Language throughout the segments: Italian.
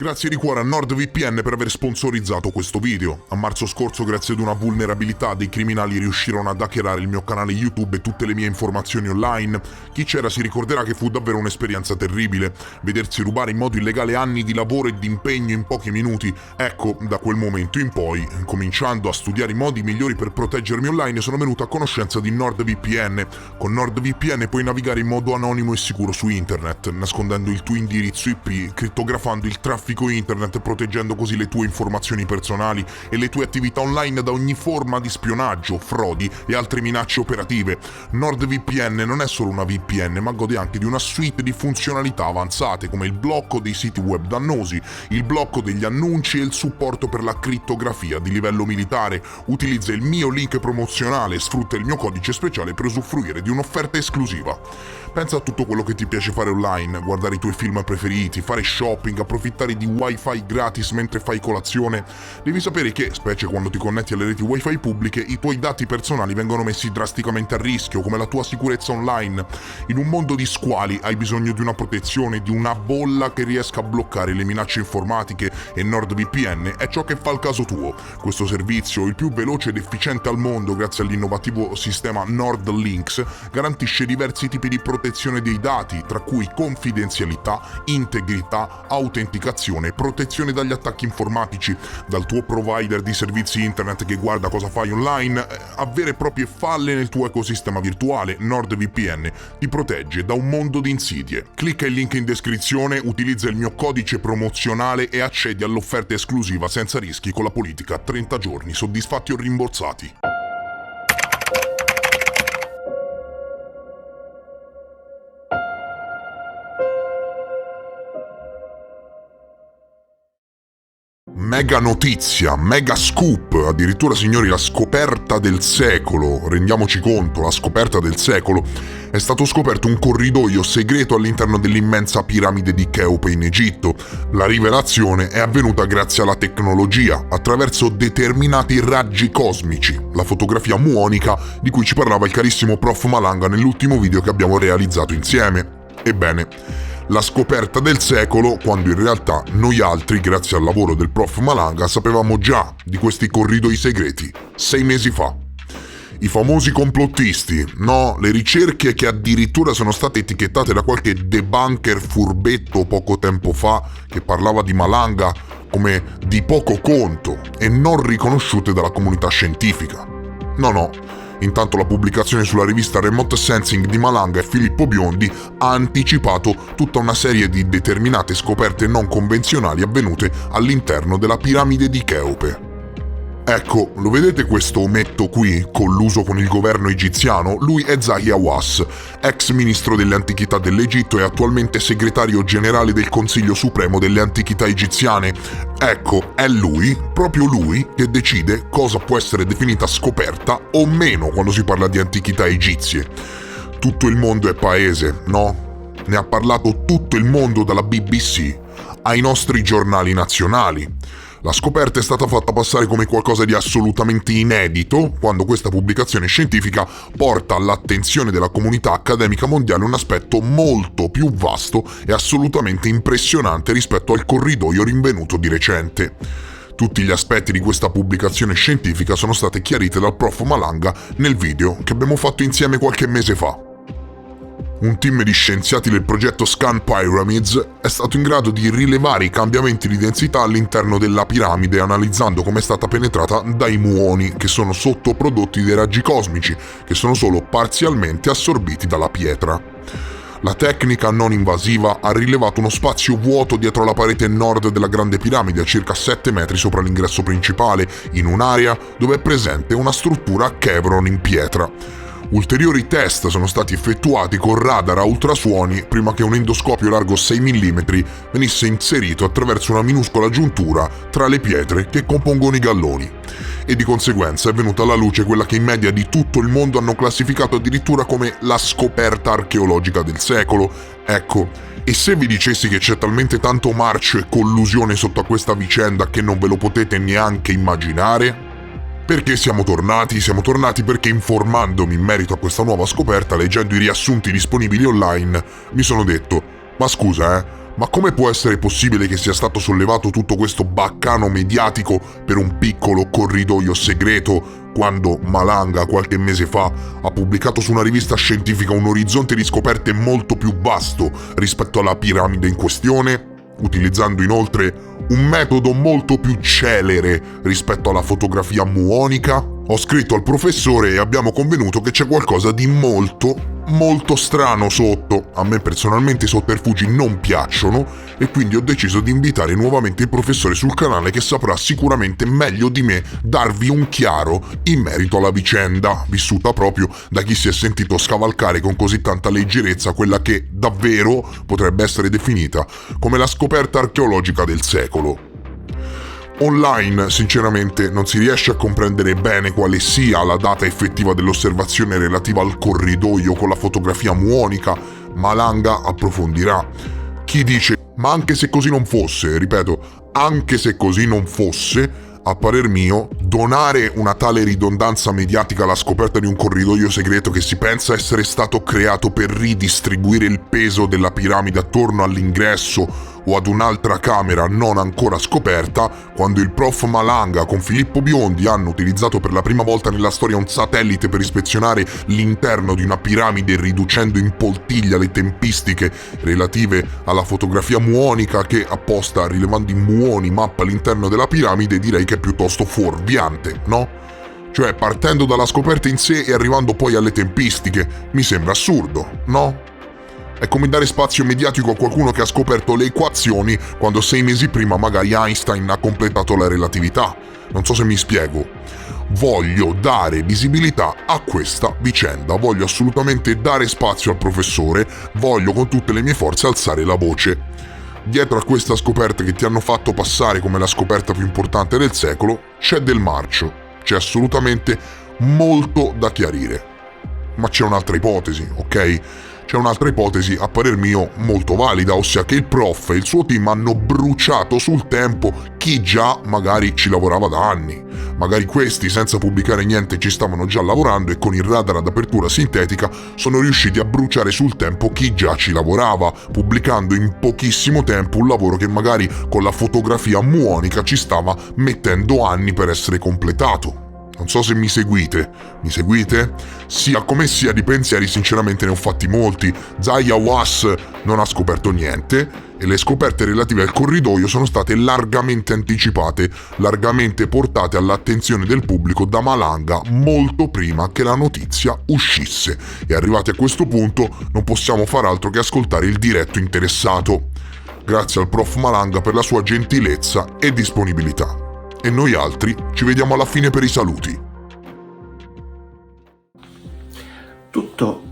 Grazie di cuore a NordVPN per aver sponsorizzato questo video. A marzo scorso, grazie ad una vulnerabilità, dei criminali riuscirono ad hackerare il mio canale YouTube e tutte le mie informazioni online. Chi c'era si ricorderà che fu davvero un'esperienza terribile. Vedersi rubare in modo illegale anni di lavoro e di impegno in pochi minuti. Ecco, da quel momento in poi, cominciando a studiare i modi migliori per proteggermi online, sono venuto a conoscenza di NordVPN. Con NordVPN puoi navigare in modo anonimo e sicuro su internet, nascondendo il tuo indirizzo IP, crittografando il traffico internet, proteggendo così le tue informazioni personali e le tue attività online da ogni forma di spionaggio, frodi e altre minacce operative. NordVPN non è solo una VPN, ma gode anche di una suite di funzionalità avanzate come il blocco dei siti web dannosi, il blocco degli annunci e il supporto per la crittografia di livello militare. Utilizza il mio link promozionale e sfrutta il mio codice speciale per usufruire di un'offerta esclusiva. Pensa a tutto quello che ti piace fare online, guardare i tuoi film preferiti, fare shopping, approfittare di wifi gratis mentre fai colazione. Devi sapere che, specie quando ti connetti alle reti wifi pubbliche, i tuoi dati personali vengono messi drasticamente a rischio, come la tua sicurezza online. In un mondo di squali hai bisogno di una protezione, di una bolla che riesca a bloccare le minacce informatiche, e NordVPN è ciò che fa il caso tuo. Questo servizio, il più veloce ed efficiente al mondo grazie all'innovativo sistema NordLynx, garantisce diversi tipi di protezione dei dati, tra cui confidenzialità, integrità, autenticazione, protezione dagli attacchi informatici, dal tuo provider di servizi internet che guarda cosa fai online, a vere e proprie falle nel tuo ecosistema virtuale. NordVPN ti protegge da un mondo di insidie. Clicca il link in descrizione, utilizza il mio codice promozionale e accedi all'offerta esclusiva senza rischi con la politica 30 giorni soddisfatti o rimborsati. Mega notizia, mega scoop, addirittura signori la scoperta del secolo, rendiamoci conto, la scoperta del secolo. È stato scoperto un corridoio segreto all'interno dell'immensa piramide di Cheope in Egitto. La rivelazione è avvenuta grazie alla tecnologia, attraverso determinati raggi cosmici, la fotografia muonica di cui ci parlava il carissimo Prof Malanga nell'ultimo video che abbiamo realizzato insieme. Ebbene, la scoperta del secolo, quando in realtà noi altri, grazie al lavoro del Prof Malanga, sapevamo già di questi corridoi segreti 6 mesi fa. I famosi complottisti, no, le ricerche che addirittura sono state etichettate da qualche debunker furbetto poco tempo fa che parlava di Malanga come di poco conto e non riconosciute dalla comunità scientifica. No. Intanto la pubblicazione sulla rivista Remote Sensing di Malanga e Filippo Biondi ha anticipato tutta una serie di determinate scoperte non convenzionali avvenute all'interno della piramide di Cheope. Ecco, lo vedete questo ometto qui, colluso con il governo egiziano? Lui è Zahi Hawass, ex ministro delle antichità dell'Egitto e attualmente segretario generale del Consiglio Supremo delle Antichità Egiziane. Ecco, è lui, proprio lui, che decide cosa può essere definita scoperta o meno quando si parla di antichità egizie. Tutto il mondo è paese, no? Ne ha parlato tutto il mondo, dalla BBC ai nostri giornali nazionali. La scoperta è stata fatta passare come qualcosa di assolutamente inedito, quando questa pubblicazione scientifica porta all'attenzione della comunità accademica mondiale un aspetto molto più vasto e assolutamente impressionante rispetto al corridoio rinvenuto di recente. Tutti gli aspetti di questa pubblicazione scientifica sono state chiarite dal Prof Malanga nel video che abbiamo fatto insieme qualche mese fa. Un team di scienziati del progetto Scan Pyramids è stato in grado di rilevare i cambiamenti di densità all'interno della piramide, analizzando come è stata penetrata dai muoni, che sono sottoprodotti dei raggi cosmici, che sono solo parzialmente assorbiti dalla pietra. La tecnica non invasiva ha rilevato uno spazio vuoto dietro la parete nord della grande piramide, a circa 7 metri sopra l'ingresso principale, in un'area dove è presente una struttura a chevron in pietra. Ulteriori test sono stati effettuati con radar a ultrasuoni prima che un endoscopio largo 6 mm venisse inserito attraverso una minuscola giuntura tra le pietre che compongono i galloni. E di conseguenza è venuta alla luce quella che i media di tutto il mondo hanno classificato addirittura come la scoperta archeologica del secolo. Ecco, e se vi dicessi che c'è talmente tanto marcio e collusione sotto a questa vicenda che non ve lo potete neanche immaginare? Perché siamo tornati? Siamo tornati perché, informandomi in merito a questa nuova scoperta, leggendo i riassunti disponibili online, mi sono detto: ma scusa, Ma come può essere possibile che sia stato sollevato tutto questo baccano mediatico per un piccolo corridoio segreto quando Malanga qualche mese fa ha pubblicato su una rivista scientifica un orizzonte di scoperte molto più vasto rispetto alla piramide in questione, utilizzando inoltre un metodo molto più celere rispetto alla fotografia muonica? Ho scritto al professore e abbiamo convenuto che c'è qualcosa di molto strano sotto. A me personalmente i sotterfugi non piacciono e quindi ho deciso di invitare nuovamente il professore sul canale, che saprà sicuramente meglio di me darvi un chiaro in merito alla vicenda, vissuta proprio da chi si è sentito scavalcare con così tanta leggerezza quella che davvero potrebbe essere definita come la scoperta archeologica del secolo. Online, sinceramente, non si riesce a comprendere bene quale sia la data effettiva dell'osservazione relativa al corridoio con la fotografia muonica. Malanga approfondirà. Chi dice, ma anche se così non fosse, ripeto, anche se così non fosse, a parer mio, donare una tale ridondanza mediatica alla scoperta di un corridoio segreto che si pensa essere stato creato per ridistribuire il peso della piramide attorno all'ingresso o ad un'altra camera non ancora scoperta, quando il prof Malanga con Filippo Biondi hanno utilizzato per la prima volta nella storia un satellite per ispezionare l'interno di una piramide, riducendo in poltiglia le tempistiche relative alla fotografia muonica che, apposta rilevando i muoni mappa all'interno della piramide, direi che è piuttosto fuorviante, no? Cioè, partendo dalla scoperta in sé e arrivando poi alle tempistiche, mi sembra assurdo, no? È come dare spazio mediatico a qualcuno che ha scoperto le equazioni quando 6 mesi prima magari Einstein ha completato la relatività. Non so se mi spiego. Voglio dare visibilità a questa vicenda, voglio assolutamente dare spazio al professore, voglio con tutte le mie forze alzare la voce. Dietro a questa scoperta che ti hanno fatto passare come la scoperta più importante del secolo, c'è del marcio, c'è assolutamente molto da chiarire. Ma c'è un'altra ipotesi, ok? C'è un'altra ipotesi, a parer mio, molto valida, ossia che il prof e il suo team hanno bruciato sul tempo chi già magari ci lavorava da anni. Magari questi, senza pubblicare niente, ci stavano già lavorando e con il radar ad apertura sintetica sono riusciti a bruciare sul tempo chi già ci lavorava, pubblicando in pochissimo tempo un lavoro che magari con la fotografia muonica ci stava mettendo anni per essere completato. Non so se mi seguite. Mi seguite? Sia come sia, di pensieri sinceramente ne ho fatti molti. Zahi Hawass non ha scoperto niente e le scoperte relative al corridoio sono state largamente anticipate, largamente portate all'attenzione del pubblico da Malanga molto prima che la notizia uscisse. E arrivati a questo punto non possiamo far altro che ascoltare il diretto interessato. Grazie al prof Malanga per la sua gentilezza e disponibilità. E noi altri ci vediamo alla fine per i saluti. Tutto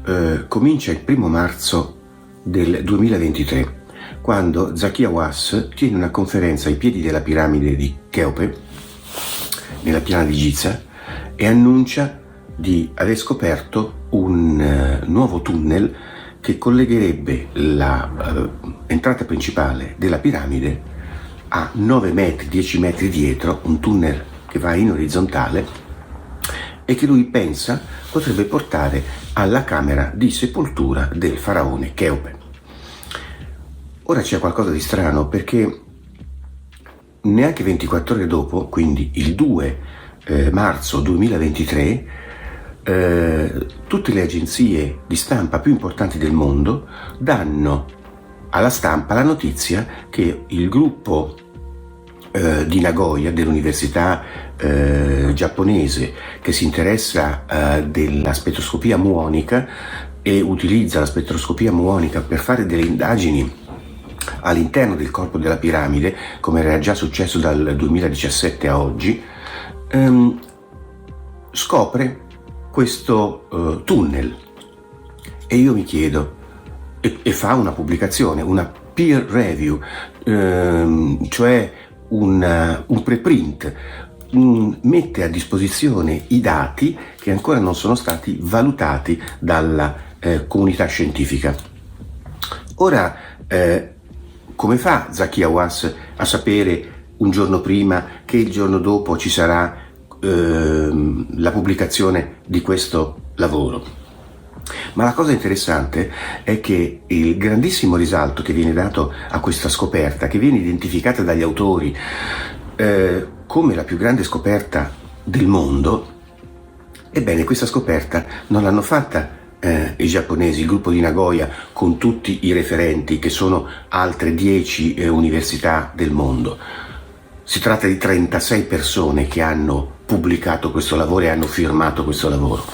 comincia il 1 marzo del 2023, quando Zahi Hawass tiene una conferenza ai piedi della piramide di Cheope, nella piana di Giza, e annuncia di aver scoperto un nuovo tunnel che collegherebbe l'entrata principale della piramide a 9 metri, 10 metri dietro, un tunnel che va in orizzontale e che lui pensa potrebbe portare alla camera di sepoltura del faraone Cheope. Ora c'è qualcosa di strano, perché neanche 24 ore dopo, quindi il 2 marzo 2023, tutte le agenzie di stampa più importanti del mondo danno alla stampa la notizia che il gruppo di Nagoya, dell'università giapponese, che si interessa della spettroscopia muonica e utilizza la spettroscopia muonica per fare delle indagini all'interno del corpo della piramide, come era già successo dal 2017 a oggi, scopre questo tunnel. E io mi chiedo, e fa una pubblicazione, una peer review, cioè un preprint, mette a disposizione i dati che ancora non sono stati valutati dalla comunità scientifica. Ora, come fa Zahi Hawass a sapere un giorno prima che il giorno dopo ci sarà la pubblicazione di questo lavoro? Ma la cosa interessante è che il grandissimo risalto che viene dato a questa scoperta, che viene identificata dagli autori come la più grande scoperta del mondo, ebbene questa scoperta non l'hanno fatta i giapponesi, il gruppo di Nagoya, con tutti i referenti che sono altre 10 università del mondo. Si tratta di 36 persone che hanno pubblicato questo lavoro e hanno firmato questo lavoro.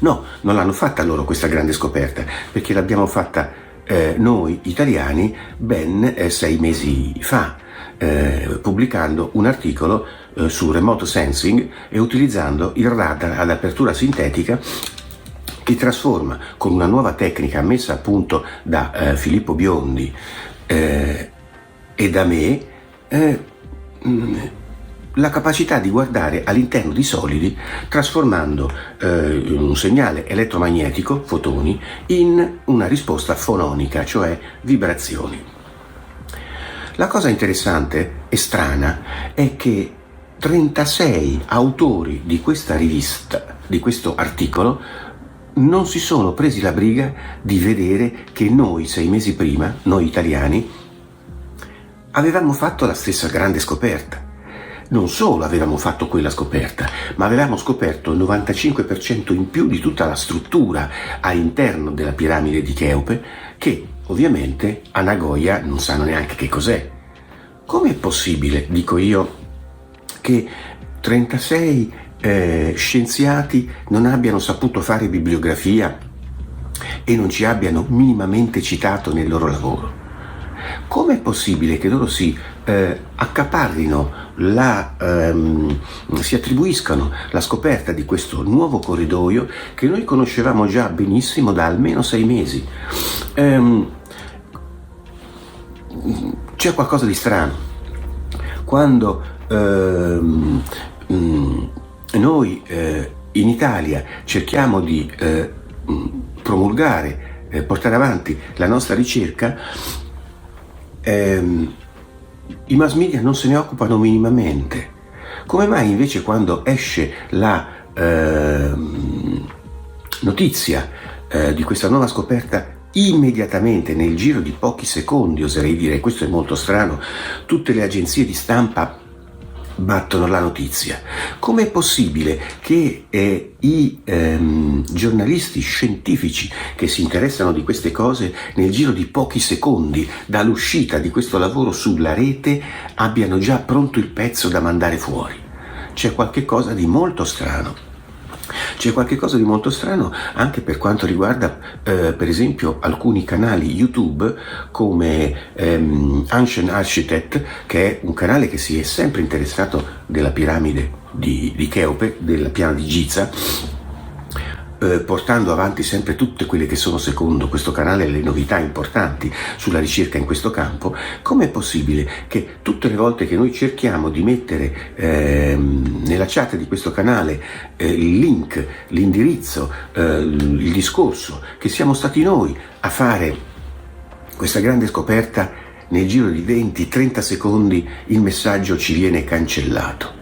No, non l'hanno fatta loro questa grande scoperta, perché l'abbiamo fatta noi italiani ben 6 mesi fa, pubblicando un articolo su remote sensing e utilizzando il radar ad apertura sintetica, che trasforma con una nuova tecnica messa a punto da Filippo Biondi e da me la capacità di guardare all'interno di solidi, trasformando un segnale elettromagnetico, fotoni, in una risposta fononica, cioè vibrazioni. La cosa interessante e strana è che 36 autori di questa rivista, di questo articolo, non si sono presi la briga di vedere che noi 6 mesi prima, noi italiani, avevamo fatto la stessa grande scoperta. Non solo avevamo fatto quella scoperta, ma avevamo scoperto il 95% in più di tutta la struttura all'interno della piramide di Cheope, che ovviamente a Nagoya non sanno neanche che cos'è. Com'è possibile, dico io, che 36 scienziati non abbiano saputo fare bibliografia e non ci abbiano minimamente citato nel loro lavoro? Com'è possibile che loro si accaparrino si attribuiscano la scoperta di questo nuovo corridoio che noi conoscevamo già benissimo da almeno 6 mesi? C'è qualcosa di strano. Quando noi in Italia cerchiamo di promulgare, portare avanti la nostra ricerca, i mass media non se ne occupano minimamente. Come mai invece quando esce la notizia di questa nuova scoperta, immediatamente, nel giro di pochi secondi, oserei dire, questo è molto strano, tutte le agenzie di stampa battono la notizia? Com'è possibile che i giornalisti scientifici che si interessano di queste cose, nel giro di pochi secondi dall'uscita di questo lavoro sulla rete, abbiano già pronto il pezzo da mandare fuori? C'è qualche cosa di molto strano. C'è qualche cosa di molto strano anche per quanto riguarda per esempio alcuni canali YouTube come Ancient Architect, che è un canale che si è sempre interessato della piramide di Cheope, della piana di Giza, portando avanti sempre tutte quelle che sono, secondo questo canale, le novità importanti sulla ricerca in questo campo. Com'è possibile che tutte le volte che noi cerchiamo di mettere nella chat di questo canale il link, l'indirizzo, il discorso, che siamo stati noi a fare questa grande scoperta, nel giro di 20-30 secondi il messaggio ci viene cancellato?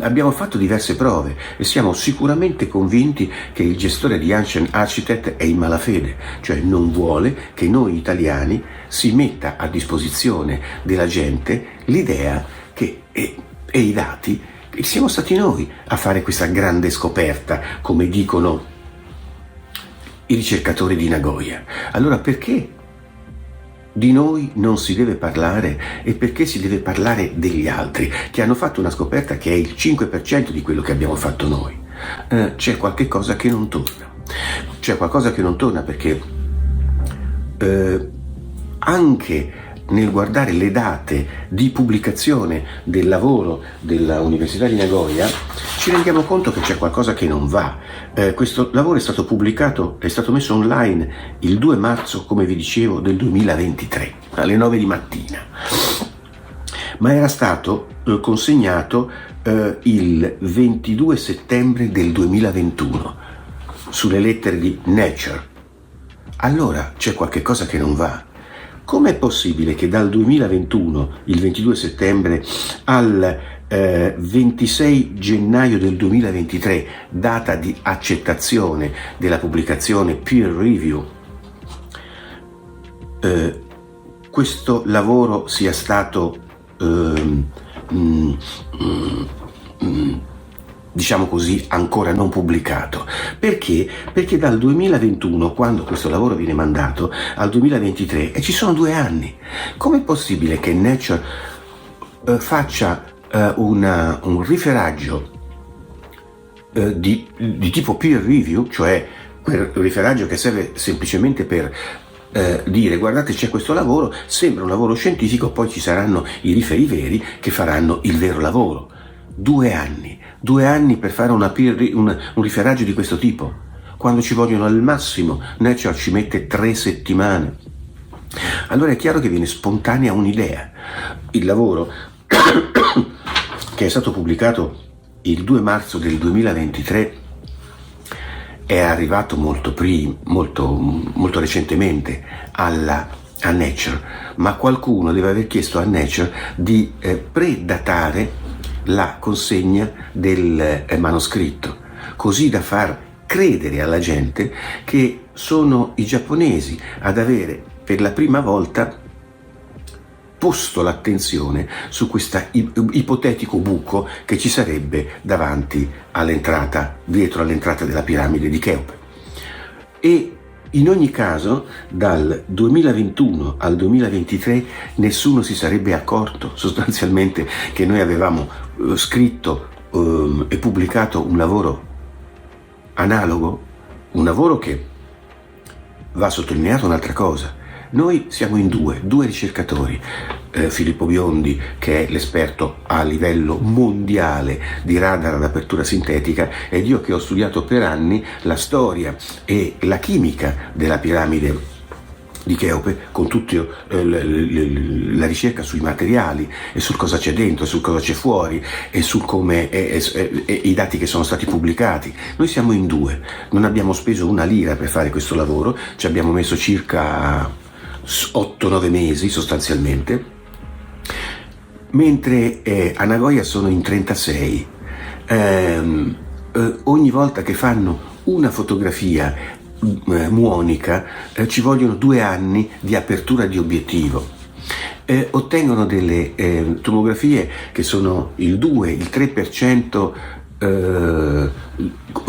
Abbiamo fatto diverse prove e siamo sicuramente convinti che il gestore di Ancient Architect è in malafede, cioè non vuole che noi italiani si metta a disposizione della gente l'idea che, e i dati, che siamo stati noi a fare questa grande scoperta, come dicono i ricercatori di Nagoya. Allora perché di noi non si deve parlare e perché si deve parlare degli altri che hanno fatto una scoperta che è il 5% di quello che abbiamo fatto noi? C'è qualche cosa che non torna. C'è qualcosa che non torna perché anche nel guardare le date di pubblicazione del lavoro della Università di Nagoya ci rendiamo conto che c'è qualcosa che non va. Questo lavoro è stato pubblicato, è stato messo online il 2 marzo, come vi dicevo, del 2023, alle 9 di mattina, ma era stato consegnato il 22 settembre del 2021 sulle lettere di Nature. Allora c'è qualche cosa che non va. Com'è possibile che dal 2021, il 22 settembre, al 26 gennaio del 2023, data di accettazione della pubblicazione peer review, questo lavoro sia stato diciamo così, ancora non pubblicato. Perché? Perché dal 2021, quando questo lavoro viene mandato, al 2023, e ci sono 2 anni. Com'è possibile che Nature faccia un riferaggio di tipo peer review, cioè quel riferaggio che serve semplicemente per dire guardate c'è questo lavoro, sembra un lavoro scientifico, poi ci saranno i riferi veri che faranno il vero lavoro. 2 anni per fare un riferaggio di questo tipo, quando ci vogliono al massimo, Nature ci mette 3 settimane. Allora è chiaro che viene spontanea un'idea. Il lavoro che è stato pubblicato il 2 marzo del 2023 è arrivato molto recentemente a Nature, ma qualcuno deve aver chiesto a Nature di predatare la consegna del manoscritto, così da far credere alla gente che sono i giapponesi ad avere per la prima volta posto l'attenzione su questo ipotetico buco che ci sarebbe dietro all'entrata della piramide di Cheope. E in ogni caso, dal 2021 al 2023 nessuno si sarebbe accorto sostanzialmente che noi avevamo scritto e pubblicato un lavoro analogo, un lavoro che va sottolineato un'altra cosa. Noi siamo in due ricercatori, Filippo Biondi, che è l'esperto a livello mondiale di radar ad apertura sintetica, ed io che ho studiato per anni la storia e la chimica della piramide di Cheope, con tutta la ricerca sui materiali e sul cosa c'è dentro e sul cosa c'è fuori e sul come e i dati che sono stati pubblicati. Noi siamo in 2, non abbiamo speso una lira per fare questo lavoro, ci abbiamo messo circa 8-9 mesi sostanzialmente, mentre a Nagoya sono in 36. Ogni volta che fanno una fotografia muonica ci vogliono 2 anni di apertura di obiettivo. Ottengono delle tomografie che sono il 2, il 3%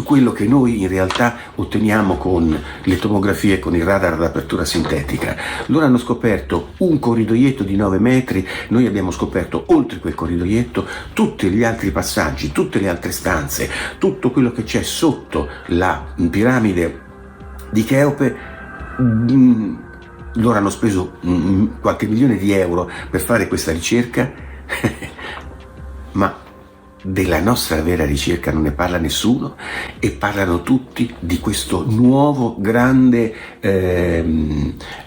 quello che noi in realtà otteniamo con le tomografie con il radar ad apertura sintetica. Loro hanno scoperto un corridoietto di 9 metri, noi abbiamo scoperto oltre quel corridoietto tutti gli altri passaggi, tutte le altre stanze, tutto quello che c'è sotto la piramide di Cheope. Loro hanno speso qualche milione di euro per fare questa ricerca ma della nostra vera ricerca non ne parla nessuno, e parlano tutti di questo nuovo grande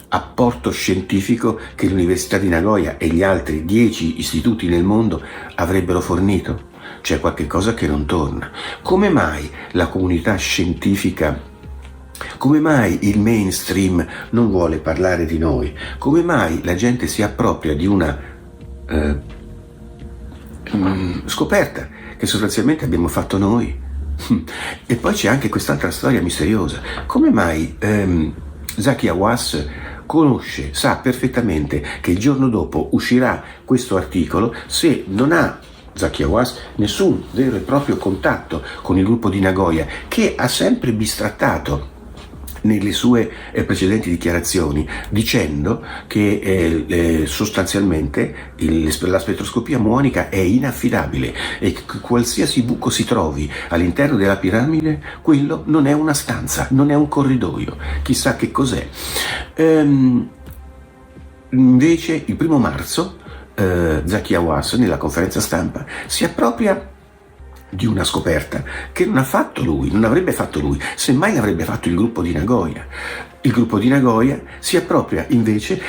apporto scientifico che l'Università di Nagoya e gli altri 10 istituti nel mondo avrebbero fornito. C'è qualche cosa che non torna. Come mai la comunità scientifica, come mai il mainstream non vuole parlare di noi? Come mai la gente si appropria di una scoperta che sostanzialmente abbiamo fatto noi? E poi c'è anche quest'altra storia misteriosa. Come mai Zaki Hawass sa perfettamente che il giorno dopo uscirà questo articolo, se non ha Zaki Hawass nessun vero e proprio contatto con il gruppo di Nagoya, che ha sempre bistrattato nelle sue precedenti dichiarazioni, dicendo che sostanzialmente la spettroscopia muonica è inaffidabile e che qualsiasi buco si trovi all'interno della piramide, quello non è una stanza, non è un corridoio, chissà che cos'è. Invece il 1 marzo Zaki Hawass nella conferenza stampa si appropria di una scoperta che non ha fatto lui, non avrebbe fatto lui, semmai l'avrebbe fatto il gruppo di Nagoya. Il gruppo di Nagoya si appropria invece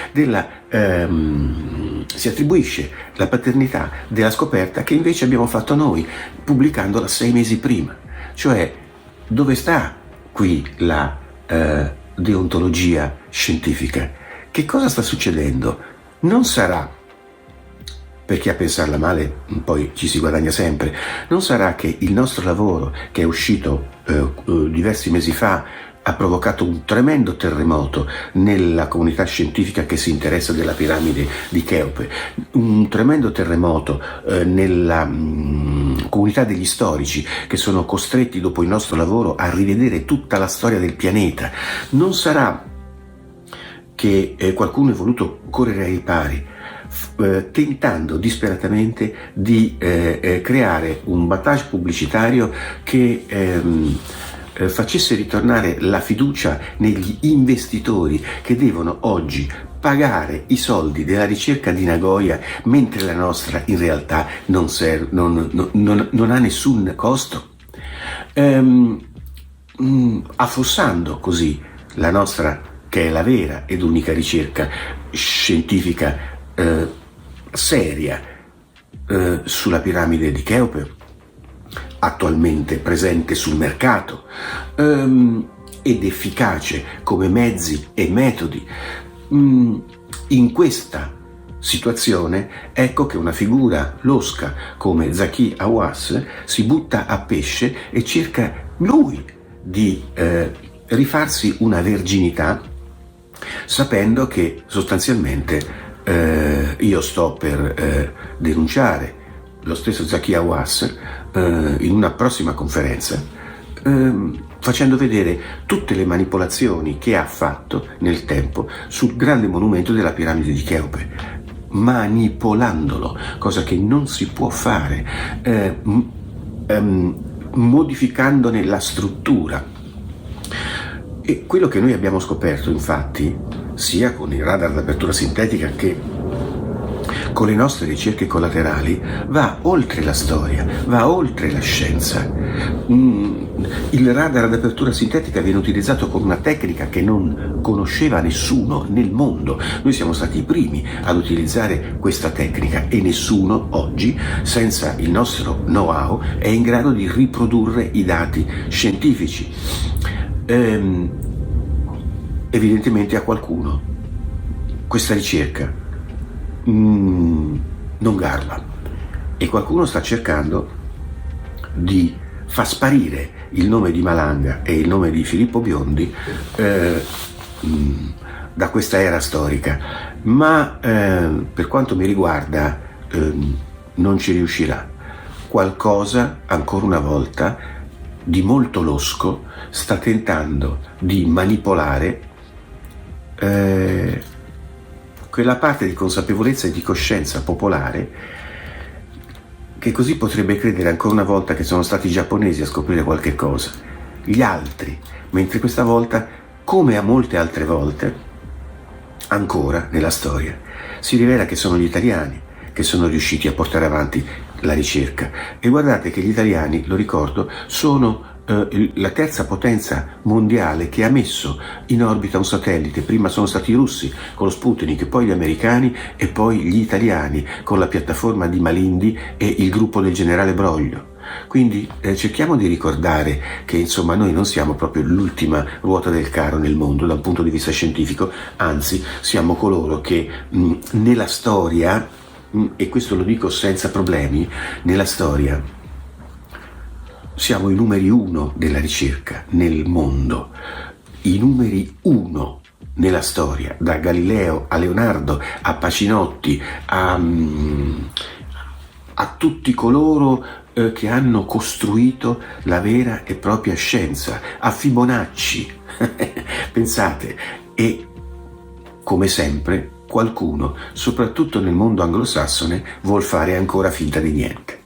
si attribuisce la paternità della scoperta che invece abbiamo fatto noi, pubblicandola 6 mesi prima. Cioè, dove sta qui la deontologia scientifica? Che cosa sta succedendo? Non sarà perché a pensarla male poi ci si guadagna sempre, non sarà che il nostro lavoro, che è uscito diversi mesi fa, ha provocato un tremendo terremoto nella comunità scientifica che si interessa della piramide di Cheope, un tremendo terremoto nella comunità degli storici che sono costretti dopo il nostro lavoro a rivedere tutta la storia del pianeta. Non sarà che qualcuno è voluto correre ai ripari, tentando disperatamente di creare un battage pubblicitario che facesse ritornare la fiducia negli investitori che devono oggi pagare i soldi della ricerca di Nagoya, mentre la nostra in realtà non ha nessun costo, affossando così la nostra, che è la vera ed unica ricerca scientifica seria sulla piramide di Cheope, attualmente presente sul mercato ed efficace come mezzi e metodi. In questa situazione ecco che una figura losca come Zaki Hawass si butta a pesce e cerca lui di rifarsi una verginità, sapendo che sostanzialmente io sto per denunciare lo stesso Zaki Hawass in una prossima conferenza, facendo vedere tutte le manipolazioni che ha fatto nel tempo sul grande monumento della piramide di Cheope, manipolandolo, cosa che non si può fare, modificandone la struttura. E quello che noi abbiamo scoperto, infatti, sia con il radar d'apertura sintetica che con le nostre ricerche collaterali, va oltre la storia, va oltre la scienza. Il radar ad apertura sintetica viene utilizzato con una tecnica che non conosceva nessuno nel mondo. Noi siamo stati i primi ad utilizzare questa tecnica e nessuno oggi, senza il nostro know-how, è in grado di riprodurre i dati scientifici. Evidentemente a qualcuno questa ricerca non garba e qualcuno sta cercando di far sparire il nome di Malanga e il nome di Filippo Biondi da questa era storica, ma per quanto mi riguarda non ci riuscirà. Qualcosa ancora una volta di molto losco sta tentando di manipolare quella parte di consapevolezza e di coscienza popolare che così potrebbe credere ancora una volta che sono stati i giapponesi a scoprire qualche cosa, gli altri, mentre questa volta, come a molte altre volte, ancora nella storia, si rivela che sono gli italiani che sono riusciti a portare avanti la ricerca. E guardate che gli italiani, lo ricordo, sono la terza potenza mondiale che ha messo in orbita un satellite. Prima sono stati i russi con lo Sputnik, poi gli americani e poi gli italiani con la piattaforma di Malindi e il gruppo del generale Broglio. Quindi cerchiamo di ricordare che insomma noi non siamo proprio l'ultima ruota del carro nel mondo da un punto di vista scientifico, anzi siamo coloro che nella storia, e questo lo dico senza problemi, nella storia siamo i numeri uno della ricerca nel mondo, i numeri uno nella storia, da Galileo a Leonardo, a Pacinotti, a tutti coloro che hanno costruito la vera e propria scienza, a Fibonacci, pensate, e come sempre qualcuno, soprattutto nel mondo anglosassone, vuol fare ancora finta di niente.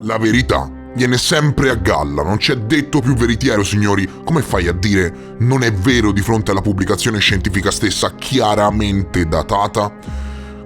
La verità viene sempre a galla, non c'è detto più veritiero, signori. Come fai a dire non è vero di fronte alla pubblicazione scientifica stessa chiaramente datata?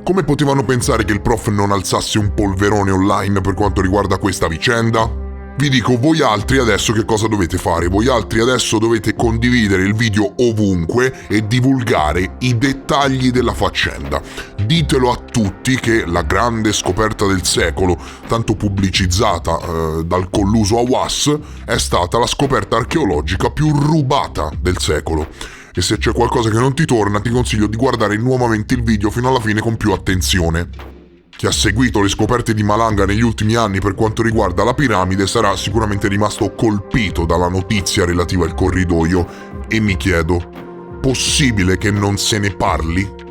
Come potevano pensare che il prof non alzasse un polverone online per quanto riguarda questa vicenda? Vi dico, voi altri adesso che cosa dovete fare? Voi altri adesso dovete condividere il video ovunque e divulgare i dettagli della faccenda. Ditelo a tutti che la grande scoperta del secolo, tanto pubblicizzata dal colluso Hawass, è stata la scoperta archeologica più rubata del secolo. E se c'è qualcosa che non ti torna, ti consiglio di guardare nuovamente il video fino alla fine con più attenzione. Chi ha seguito le scoperte di Malanga negli ultimi anni per quanto riguarda la piramide sarà sicuramente rimasto colpito dalla notizia relativa al corridoio e mi chiedo, possibile che non se ne parli?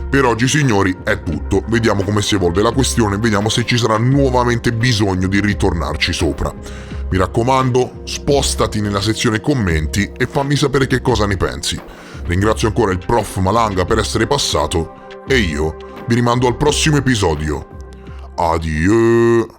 Per oggi signori è tutto, vediamo come si evolve la questione, vediamo se ci sarà nuovamente bisogno di ritornarci sopra. Mi raccomando, spostati nella sezione commenti e fammi sapere che cosa ne pensi. Ringrazio ancora il prof Malanga per essere passato e io vi rimando al prossimo episodio. Adieu!